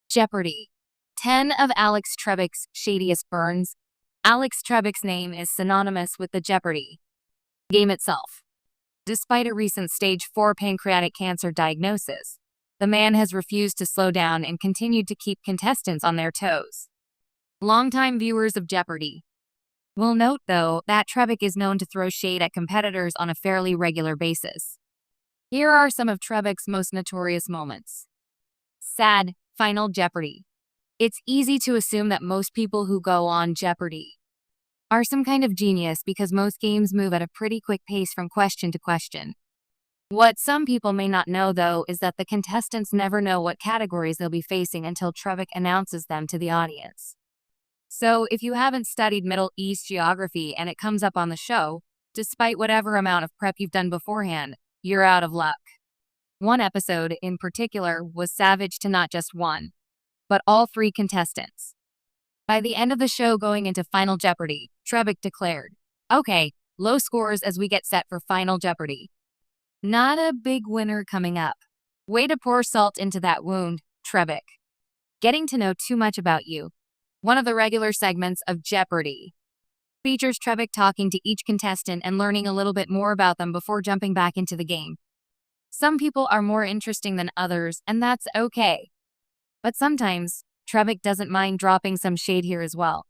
Jeopardy! 10 of Alex Trebek's Shadiest burns. Alex Trebek's name is synonymous with the Jeopardy game itself. Despite a recent stage 4 pancreatic cancer diagnosis, the man has refused to slow down and continued to keep contestants on their toes. Longtime viewers of Jeopardy will note, though, that Trebek is known to throw shade at competitors on a fairly regular basis. Here are some of Trebek's most notorious moments. Sad Final Jeopardy! It's easy to assume that most people who go on Jeopardy are some kind of genius because most games move at a pretty quick pace from question to question. What some people may not know, though, is that the contestants never know what categories they'll be facing until Trebek announces them to the audience. So if you haven't studied Middle East geography and it comes up on the show, despite whatever amount of prep you've done beforehand, you're out of luck. One episode in particular was savage to not just one, but all 3 contestants. By the end of the show going into Final Jeopardy, Trebek declared, "Okay, low scores as we get set for Final Jeopardy. Not a big winner coming up. Way to pour salt into that wound, Trebek." Getting to know too much about you. One of the regular segments of Jeopardy features Trebek talking to each contestant and learning a little bit more about them before jumping back into the game. Some people are more interesting than others, and that's okay. But sometimes, Trebek doesn't mind dropping some shade here as well.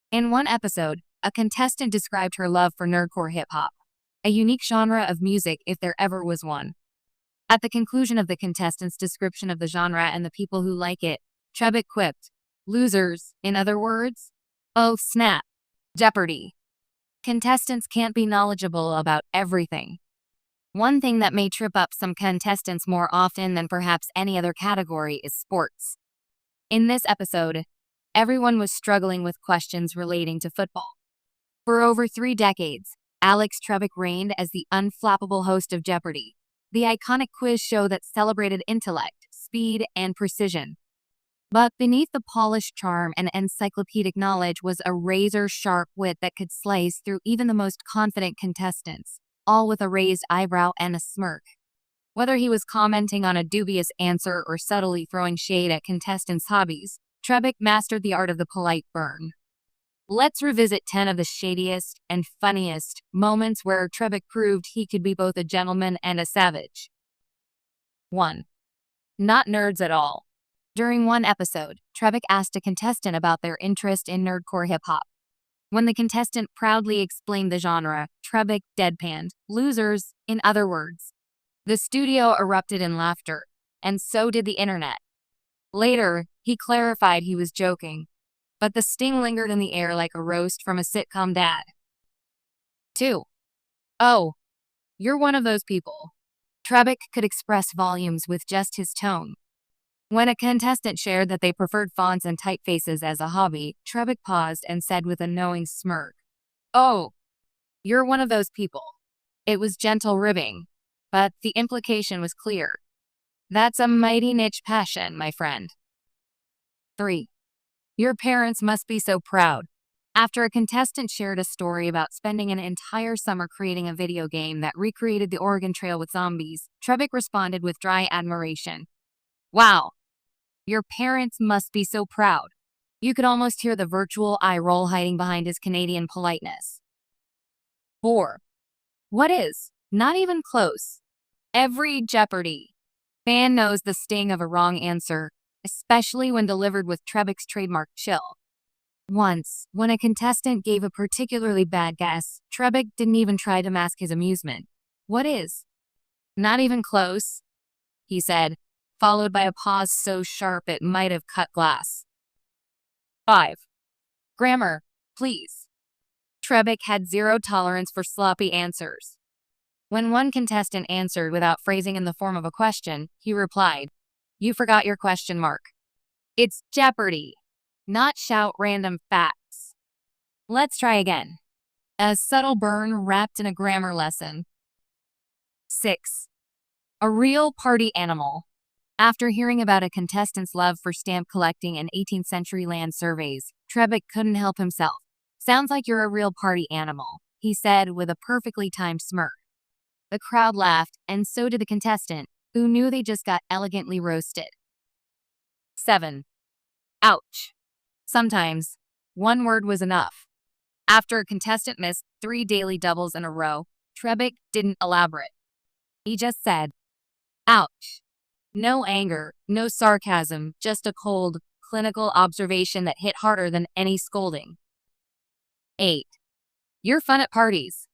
In one episode, a contestant described her love for nerdcore hip-hop, a unique genre of music if there ever was one. At the conclusion of the contestant's description of the genre and the people who like it, Trebek quipped, "Losers, in other words? Oh snap, Jeopardy! Contestants can't be knowledgeable about everything." One thing that may trip up some contestants more often than perhaps any other category is sports. In this episode, everyone was struggling with questions relating to football. For over 3 decades, Alex Trebek reigned as the unflappable host of Jeopardy, the iconic quiz show that celebrated intellect, speed, and precision. But beneath the polished charm and encyclopedic knowledge was a razor-sharp wit that could slice through even the most confident contestants, all with a raised eyebrow and a smirk. Whether he was commenting on a dubious answer or subtly throwing shade at contestants' hobbies, Trebek mastered the art of the polite burn. Let's revisit 10 of the shadiest and funniest moments where Trebek proved he could be both a gentleman and a savage. 1. Not nerds at all. During one episode, Trebek asked a contestant about their interest in nerdcore hip-hop. When the contestant proudly explained the genre, Trebek deadpanned, "Losers, in other words." The studio erupted in laughter, and so did the internet. Later, he clarified he was joking, but the sting lingered in the air like a roast from a sitcom dad. 2. Oh, you're one of those people. Trebek could express volumes with just his tone. When a contestant shared that they preferred fonts and typefaces as a hobby, Trebek paused and said with a knowing smirk, "Oh, you're one of those people." It was gentle ribbing, but the implication was clear. That's a mighty niche passion, my friend. 3. Your parents must be so proud. After a contestant shared a story about spending an entire summer creating a video game that recreated the Oregon Trail with zombies, Trebek responded with dry admiration. "Wow, your parents must be so proud." You could almost hear the virtual eye roll hiding behind his Canadian politeness. 4. What is? Not even close. Every Jeopardy fan knows the sting of a wrong answer, especially when delivered with Trebek's trademark chill. Once, when a contestant gave a particularly bad guess, Trebek didn't even try to mask his amusement. "What is? Not even close," he said, followed by a pause so sharp it might have cut glass. 5. Grammar, please. Trebek had zero tolerance for sloppy answers. When one contestant answered without phrasing in the form of a question, he replied, "You forgot your question mark. It's Jeopardy, not shout random facts." Let's try again. A subtle burn wrapped in a grammar lesson. 6. A real party animal. After hearing about a contestant's love for stamp collecting and 18th century land surveys, Trebek couldn't help himself. "Sounds like you're a real party animal," he said with a perfectly timed smirk. The crowd laughed, and so did the contestant, who knew they just got elegantly roasted. 7. Ouch. Sometimes, one word was enough. After a contestant missed 3 daily doubles in a row, Trebek didn't elaborate. He just said, ouch. No anger, no sarcasm, just a cold, clinical observation that hit harder than any scolding. 8. You're fun at parties.